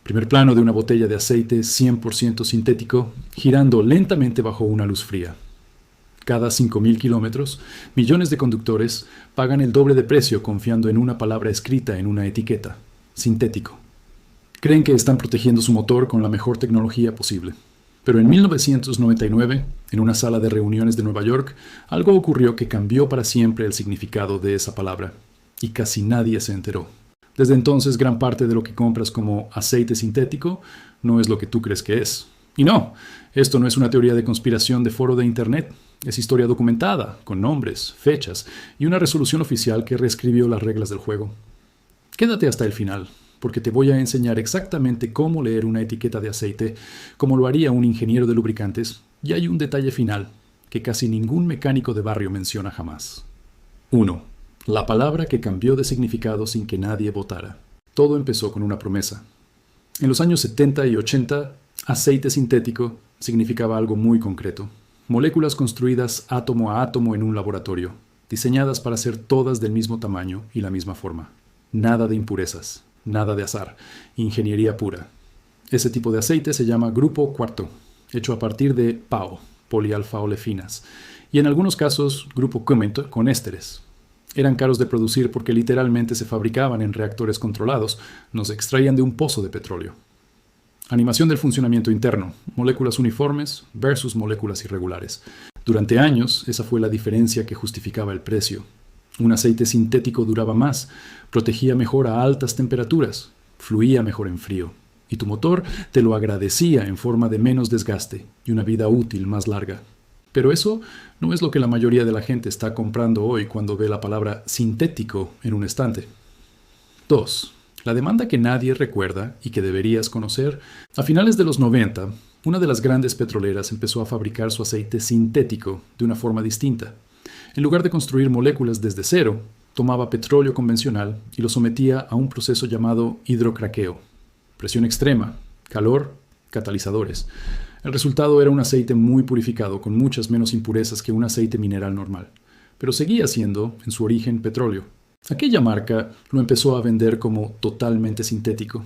Primer plano de una botella de aceite 100% sintético girando lentamente bajo una luz fría. Cada 5.000 kilómetros, millones de conductores pagan el doble de precio confiando en una palabra escrita en una etiqueta: sintético. Creen que están protegiendo su motor con la mejor tecnología posible. Pero en 1999, en una sala de reuniones de Nueva York, algo ocurrió que cambió para siempre el significado de esa palabra, y casi nadie se enteró. Desde entonces, gran parte de lo que compras como aceite sintético no es lo que tú crees que es. Y no, esto no es una teoría de conspiración de foro de internet. Es historia documentada, con nombres, fechas y una resolución oficial que reescribió las reglas del juego. Quédate hasta el final, porque te voy a enseñar exactamente cómo leer una etiqueta de aceite, como lo haría un ingeniero de lubricantes, y hay un detalle final que casi ningún mecánico de barrio menciona jamás. 1. La palabra que cambió de significado sin que nadie votara. Todo empezó con una promesa. En los años 70 y 80, aceite sintético significaba algo muy concreto. Moléculas construidas átomo a átomo en un laboratorio, diseñadas para ser todas del mismo tamaño y la misma forma. Nada de impurezas, nada de azar, ingeniería pura. Ese tipo de aceite se llama grupo cuarto, hecho a partir de PAO, polialfa-olefinas, y en algunos casos grupo quinto con ésteres. Eran caros de producir porque literalmente se fabricaban en reactores controlados, no se extraían de un pozo de petróleo. Animación del funcionamiento interno, moléculas uniformes versus moléculas irregulares. Durante años, esa fue la diferencia que justificaba el precio. Un aceite sintético duraba más, protegía mejor a altas temperaturas, fluía mejor en frío, y tu motor te lo agradecía en forma de menos desgaste y una vida útil más larga. Pero eso no es lo que la mayoría de la gente está comprando hoy cuando ve la palabra sintético en un estante. 2. La demanda que nadie recuerda y que deberías conocer. A finales de los 90, una de las grandes petroleras empezó a fabricar su aceite sintético de una forma distinta. En lugar de construir moléculas desde cero, tomaba petróleo convencional y lo sometía a un proceso llamado hidrocraqueo. Presión extrema, calor, catalizadores. El resultado era un aceite muy purificado, con muchas menos impurezas que un aceite mineral normal, pero seguía siendo, en su origen, petróleo. Aquella marca lo empezó a vender como totalmente sintético,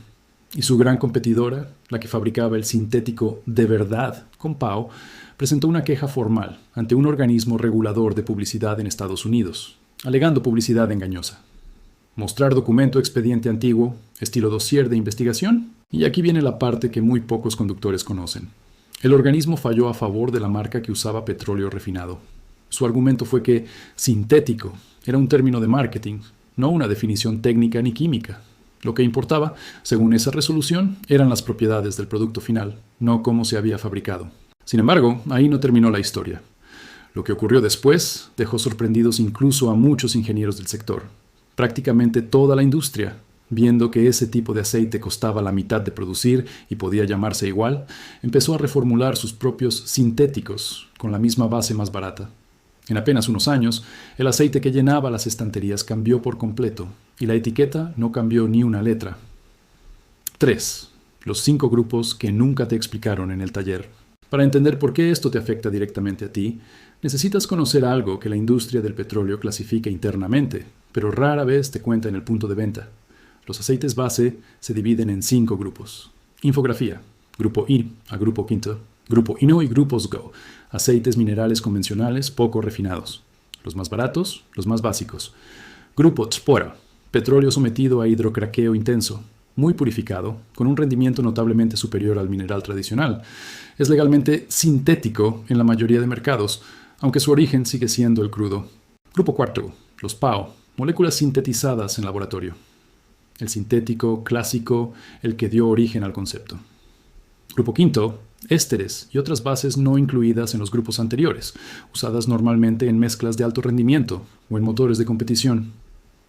y su gran competidora, la que fabricaba el sintético de verdad, con PAO, presentó una queja formal ante un organismo regulador de publicidad en Estados Unidos, alegando publicidad engañosa. Mostrar documento expediente antiguo, estilo dossier de investigación, y aquí viene la parte que muy pocos conductores conocen. El organismo falló a favor de la marca que usaba petróleo refinado. Su argumento fue que sintético era un término de marketing, no una definición técnica ni química. Lo que importaba, según esa resolución, eran las propiedades del producto final, no cómo se había fabricado. Sin embargo, ahí no terminó la historia. Lo que ocurrió después dejó sorprendidos incluso a muchos ingenieros del sector. Prácticamente toda la industria, viendo que ese tipo de aceite costaba la mitad de producir y podía llamarse igual, empezó a reformular sus propios sintéticos con la misma base más barata. En apenas unos años, el aceite que llenaba las estanterías cambió por completo y la etiqueta no cambió ni una letra. 3. Los 5 grupos que nunca te explicaron en el taller. Para entender por qué esto te afecta directamente a ti, necesitas conocer algo que la industria del petróleo clasifica internamente, pero rara vez te cuenta en el punto de venta. Los aceites base se dividen en 5 grupos. Infografía, grupo I a grupo quinto, grupo INO y grupos GO, aceites minerales convencionales poco refinados. Los más baratos, los más básicos. Grupo TSPORA, petróleo sometido a hidrocraqueo intenso, muy purificado, con un rendimiento notablemente superior al mineral tradicional. Es legalmente sintético en la mayoría de mercados, aunque su origen sigue siendo el crudo. Grupo cuarto, los PAO, moléculas sintetizadas en laboratorio. El sintético, clásico, el que dio origen al concepto. Grupo quinto, ésteres y otras bases no incluidas en los grupos anteriores, usadas normalmente en mezclas de alto rendimiento o en motores de competición.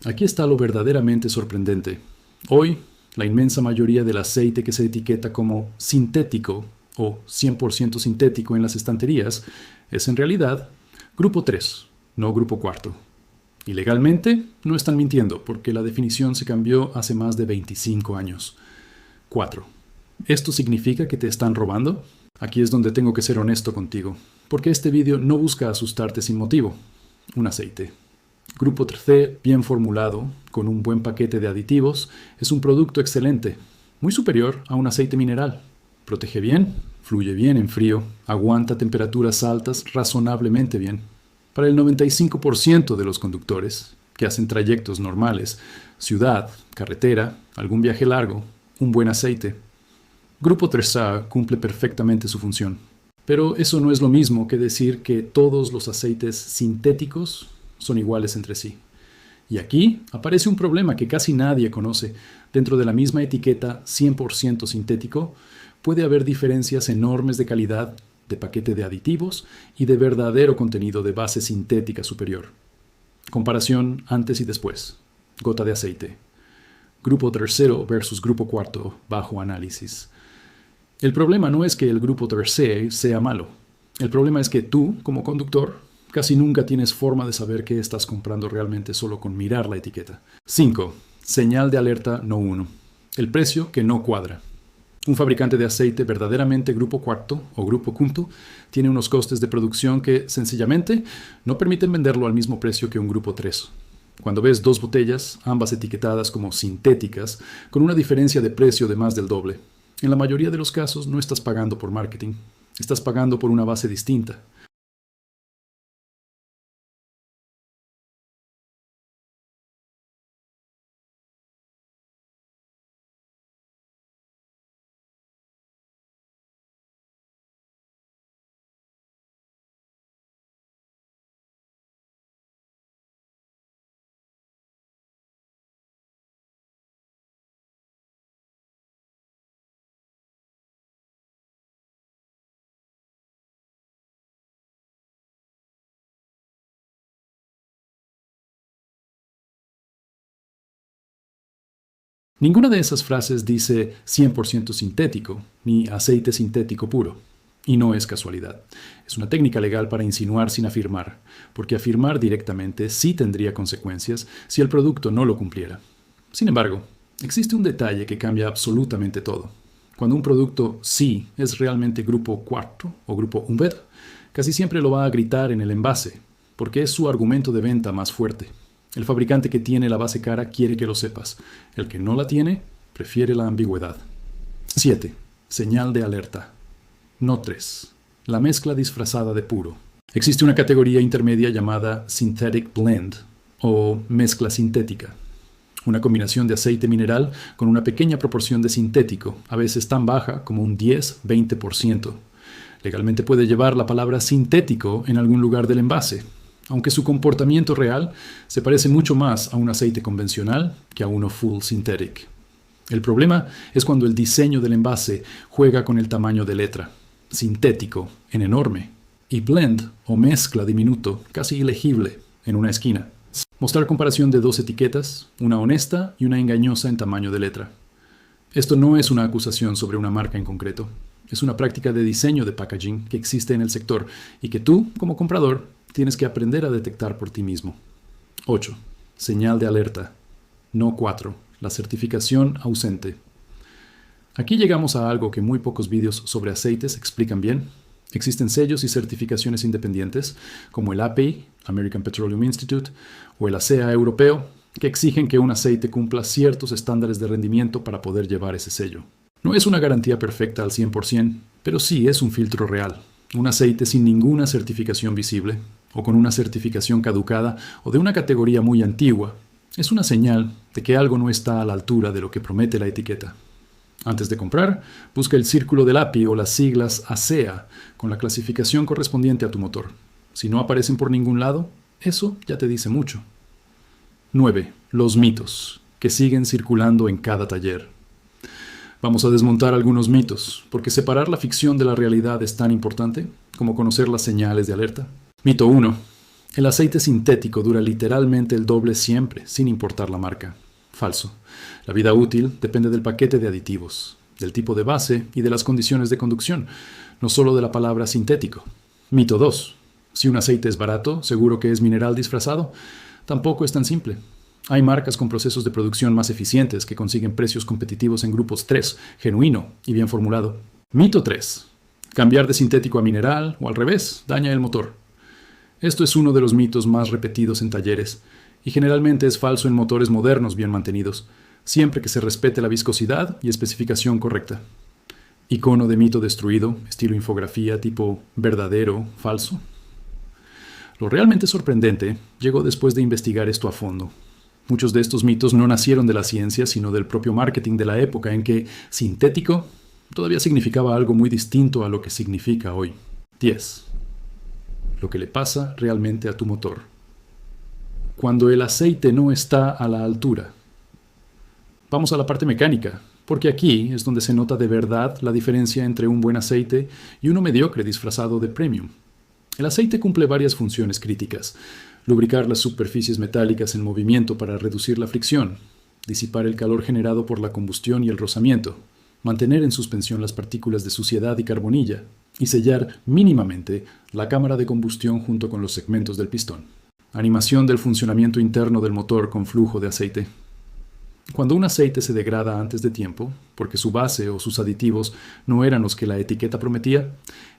Aquí está lo verdaderamente sorprendente. Hoy, la inmensa mayoría del aceite que se etiqueta como sintético o 100% sintético en las estanterías es en realidad grupo 3, no grupo cuarto. Y legalmente no están mintiendo porque la definición se cambió hace más de 25 años. 4. ¿Esto significa que te están robando? Aquí es donde tengo que ser honesto contigo, porque este vídeo no busca asustarte sin motivo. Un aceite. Grupo 3 bien formulado, con un buen paquete de aditivos, es un producto excelente. muy superior a un aceite mineral. Protege bien, fluye bien en frío, aguanta temperaturas altas razonablemente bien. Para el 95% de los conductores que hacen trayectos normales, ciudad, carretera, algún viaje largo, un buen aceite. Grupo 3A cumple perfectamente su función. Pero eso no es lo mismo que decir que todos los aceites sintéticos son iguales entre sí. Y aquí aparece un problema que casi nadie conoce. Dentro de la misma etiqueta 100% sintético, puede haber diferencias enormes de calidad, de paquete de aditivos y de verdadero contenido de base sintética superior. Comparación antes y después. Gota de aceite. Grupo tercero versus grupo cuarto bajo análisis. El problema no es que el grupo tercero sea malo. El problema es que tú, como conductor, casi nunca tienes forma de saber qué estás comprando realmente solo con mirar la etiqueta. 5. Señal de alerta no 1. El precio que no cuadra. Un fabricante de aceite verdaderamente grupo cuarto o grupo quinto tiene unos costes de producción que, sencillamente, no permiten venderlo al mismo precio que un grupo 3. Cuando ves dos botellas, ambas etiquetadas como sintéticas, con una diferencia de precio de más del doble, en la mayoría de los casos no estás pagando por marketing, estás pagando por una base distinta. Ninguna de esas frases dice 100% sintético, ni aceite sintético puro. Y no es casualidad. Es una técnica legal para insinuar sin afirmar, porque afirmar directamente sí tendría consecuencias si el producto no lo cumpliera. Sin embargo, existe un detalle que cambia absolutamente todo. Cuando un producto sí es realmente grupo cuarto o grupo Unvet, casi siempre lo va a gritar en el envase, porque es su argumento de venta más fuerte. El fabricante que tiene la base cara quiere que lo sepas. El que no la tiene, prefiere la ambigüedad. 7. Señal de alerta. No 3. La mezcla disfrazada de puro. Existe una categoría intermedia llamada Synthetic Blend, o mezcla sintética. Una combinación de aceite mineral con una pequeña proporción de sintético, a veces tan baja como un 10-20%. Legalmente puede llevar la palabra sintético en algún lugar del envase, aunque su comportamiento real se parece mucho más a un aceite convencional que a uno full synthetic. El problema es cuando el diseño del envase juega con el tamaño de letra, sintético en enorme, y blend o mezcla diminuto, casi ilegible, en una esquina. Mostrar comparación de dos etiquetas, una honesta y una engañosa en tamaño de letra. Esto no es una acusación sobre una marca en concreto. Es una práctica de diseño de packaging que existe en el sector y que tú, como comprador, tienes que aprender a detectar por ti mismo. 8. Señal de alerta. No 4. La certificación ausente. Aquí llegamos a algo que muy pocos vídeos sobre aceites explican bien. Existen sellos y certificaciones independientes, como el API, American Petroleum Institute, o el ASEA europeo, que exigen que un aceite cumpla ciertos estándares de rendimiento para poder llevar ese sello. No es una garantía perfecta al 100%, pero sí es un filtro real. Un aceite sin ninguna certificación visible, o con una certificación caducada o de una categoría muy antigua, es una señal de que algo no está a la altura de lo que promete la etiqueta. Antes de comprar, busca el círculo del API o las siglas ASEA con la clasificación correspondiente a tu motor. Si no aparecen por ningún lado, eso ya te dice mucho. 9. Los mitos, que siguen circulando en cada taller. Vamos a desmontar algunos mitos, porque separar la ficción de la realidad es tan importante como conocer las señales de alerta. Mito 1. El aceite sintético dura literalmente el doble siempre, sin importar la marca. Falso. La vida útil depende del paquete de aditivos, del tipo de base y de las condiciones de conducción, no solo de la palabra sintético. Mito 2. Si un aceite es barato, seguro que es mineral disfrazado. Tampoco es tan simple. Hay marcas con procesos de producción más eficientes que consiguen precios competitivos en grupos 3, genuino y bien formulado. Mito 3. Cambiar de sintético a mineral o al revés daña el motor. Esto es uno de los mitos más repetidos en talleres y generalmente es falso en motores modernos bien mantenidos. siempre que se respete la viscosidad y especificación correcta. Icono de mito destruido, estilo infografía tipo verdadero, falso. Lo realmente sorprendente llegó después de investigar esto a fondo. Muchos de estos mitos no nacieron de la ciencia, sino del propio marketing de la época en que sintético todavía significaba algo muy distinto a lo que significa hoy. 10. Lo que le pasa realmente a tu motor. Cuando el aceite no está a la altura. Vamos a la parte mecánica, porque aquí es donde se nota de verdad la diferencia entre un buen aceite y uno mediocre disfrazado de premium. El aceite cumple varias funciones críticas: lubricar las superficies metálicas en movimiento para reducir la fricción, disipar el calor generado por la combustión y el rozamiento, mantener en suspensión las partículas de suciedad y carbonilla, y sellar mínimamente la cámara de combustión junto con los segmentos del pistón. Animación del funcionamiento interno del motor con flujo de aceite. Cuando un aceite se degrada antes de tiempo, porque su base o sus aditivos no eran los que la etiqueta prometía,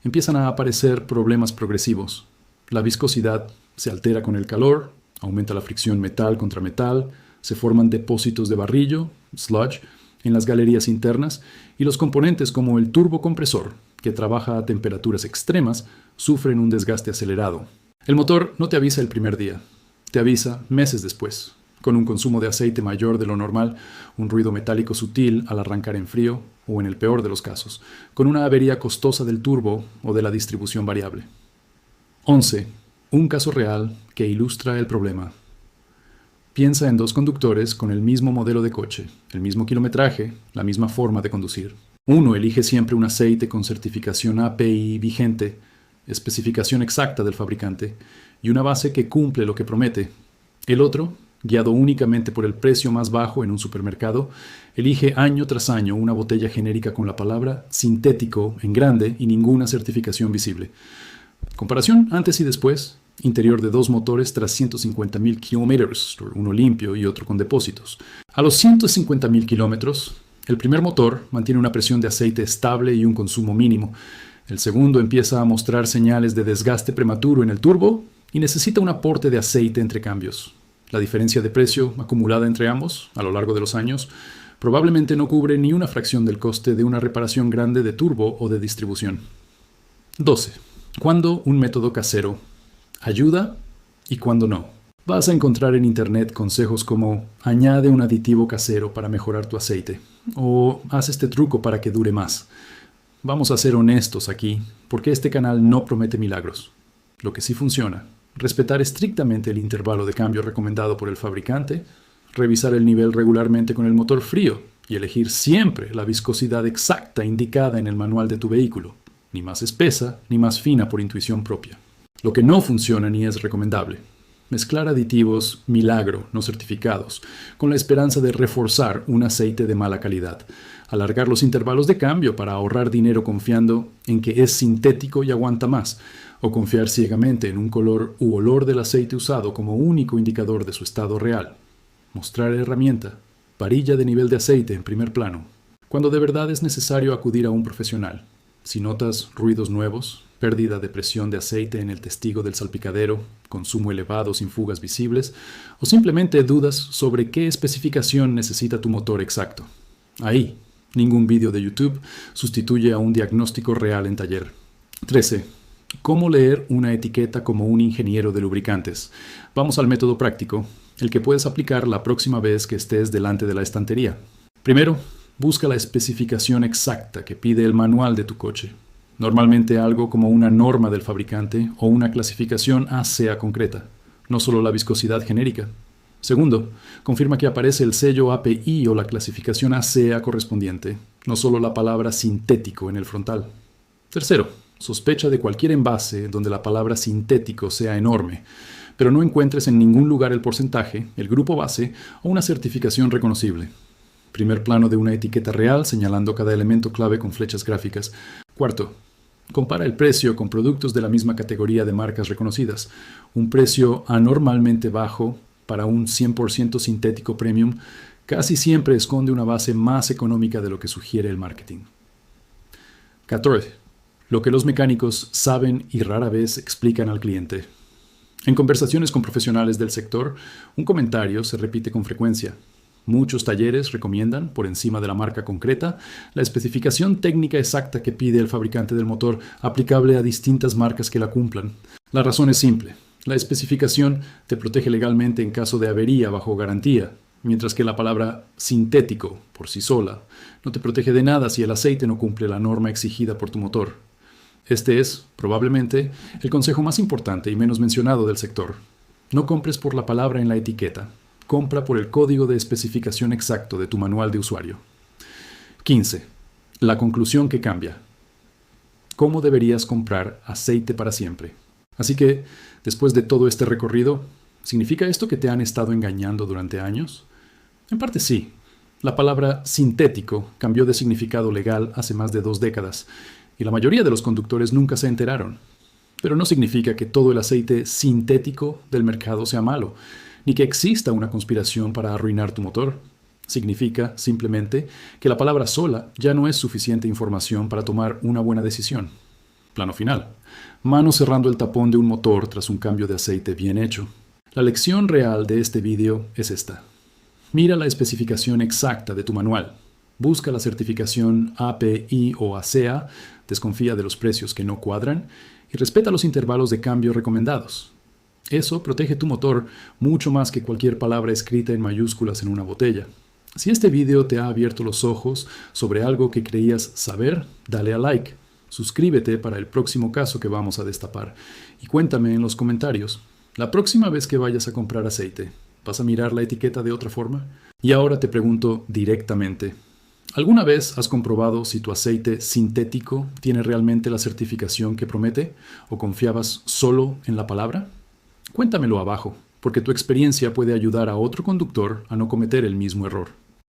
empiezan a aparecer problemas progresivos. La viscosidad se altera con el calor, aumenta la fricción metal contra metal, se forman depósitos de barrillo, sludge, en las galerías internas, y los componentes como el turbocompresor, que trabaja a temperaturas extremas, sufren un desgaste acelerado. El motor no te avisa el primer día, te avisa meses después, con un consumo de aceite mayor de lo normal, un ruido metálico sutil al arrancar en frío, o en el peor de los casos, con una avería costosa del turbo o de la distribución variable. 11. Un caso real que ilustra el problema. Piensa en dos conductores con el mismo modelo de coche, el mismo kilometraje, la misma forma de conducir. Uno elige siempre un aceite con certificación API vigente, especificación exacta del fabricante, y una base que cumple lo que promete. El otro, guiado únicamente por el precio más bajo en un supermercado, elige año tras año una botella genérica con la palabra sintético en grande y ninguna certificación visible. Comparación antes y después. Interior de dos motores tras 150.000 kilómetros, uno limpio y otro con depósitos. A los 150.000 kilómetros, el primer motor mantiene una presión de aceite estable y un consumo mínimo. El segundo empieza a mostrar señales de desgaste prematuro en el turbo y necesita un aporte de aceite entre cambios. La diferencia de precio acumulada entre ambos, a lo largo de los años, probablemente no cubre ni una fracción del coste de una reparación grande de turbo o de distribución. 12. ¿Cuándo un método casero ayuda y cuándo no? Vas a encontrar en internet consejos como añade un aditivo casero para mejorar tu aceite o haz este truco para que dure más. Vamos a ser honestos aquí, porque este canal no promete milagros. Lo que sí funciona: respetar estrictamente el intervalo de cambio recomendado por el fabricante, revisar el nivel regularmente con el motor frío y elegir siempre la viscosidad exacta indicada en el manual de tu vehículo, ni más espesa ni más fina por intuición propia. Lo que no funciona ni es recomendable: mezclar aditivos milagro no certificados con la esperanza de reforzar un aceite de mala calidad, alargar los intervalos de cambio para ahorrar dinero confiando en que es sintético y aguanta más, o confiar ciegamente en un color u olor del aceite usado como único indicador de su estado real. Mostrar herramienta, varilla de nivel de aceite en primer plano, cuando de verdad es necesario acudir a un profesional. Si notas ruidos nuevos, pérdida de presión de aceite en el testigo del salpicadero, consumo elevado sin fugas visibles, o simplemente dudas sobre qué especificación necesita tu motor exacto. Ahí, ningún vídeo de YouTube sustituye a un diagnóstico real en taller. 13. ¿Cómo leer una etiqueta como un ingeniero de lubricantes? Vamos al método práctico, el que puedes aplicar la próxima vez que estés delante de la estantería. Primero, busca la especificación exacta que pide el manual de tu coche. Normalmente algo como una norma del fabricante o una clasificación ASEA concreta, no solo la viscosidad genérica. Segundo, confirma que aparece el sello API o la clasificación ASEA correspondiente, no solo la palabra sintético en el frontal. Tercero, sospecha de cualquier envase donde la palabra sintético sea enorme, pero no encuentres en ningún lugar el porcentaje, el grupo base o una certificación reconocible. Primer plano de una etiqueta real señalando cada elemento clave con flechas gráficas. Cuarto, compara el precio con productos de la misma categoría de marcas reconocidas. Un precio anormalmente bajo para un 100% sintético premium casi siempre esconde una base más económica de lo que sugiere el marketing. 14. Lo que los mecánicos saben y rara vez explican al cliente. En conversaciones con profesionales del sector, un comentario se repite con frecuencia. Muchos talleres recomiendan, por encima de la marca concreta, la especificación técnica exacta que pide el fabricante del motor, aplicable a distintas marcas que la cumplan. La razón es simple. La especificación te protege legalmente en caso de avería bajo garantía, mientras que la palabra sintético, por sí sola, no te protege de nada si el aceite no cumple la norma exigida por tu motor. Este es, probablemente, el consejo más importante y menos mencionado del sector. No compres por la palabra en la etiqueta. Compra por el código de especificación exacto de tu manual de usuario. 15. La conclusión que cambia. ¿Cómo deberías comprar aceite para siempre? Así que, después de todo este recorrido, ¿significa esto que te han estado engañando durante años? En parte sí. La palabra sintético cambió de significado legal hace más de 2 décadas, y la mayoría de los conductores nunca se enteraron. Pero no significa que todo el aceite sintético del mercado sea malo, ni que exista una conspiración para arruinar tu motor. Significa, simplemente, que la palabra sola ya no es suficiente información para tomar una buena decisión. Plano final. Mano cerrando el tapón de un motor tras un cambio de aceite bien hecho. La lección real de este vídeo es esta. Mira la especificación exacta de tu manual. Busca la certificación API o ASEA, desconfía de los precios que no cuadran y respeta los intervalos de cambio recomendados. Eso protege tu motor mucho más que cualquier palabra escrita en mayúsculas en una botella. Si este video te ha abierto los ojos sobre algo que creías saber, dale a like. Suscríbete para el próximo caso que vamos a destapar y cuéntame en los comentarios. La próxima vez que vayas a comprar aceite, ¿vas a mirar la etiqueta de otra forma? Y ahora te pregunto directamente, ¿alguna vez has comprobado si tu aceite sintético tiene realmente la certificación que promete o confiabas solo en la palabra? Cuéntamelo abajo, porque tu experiencia puede ayudar a otro conductor a no cometer el mismo error.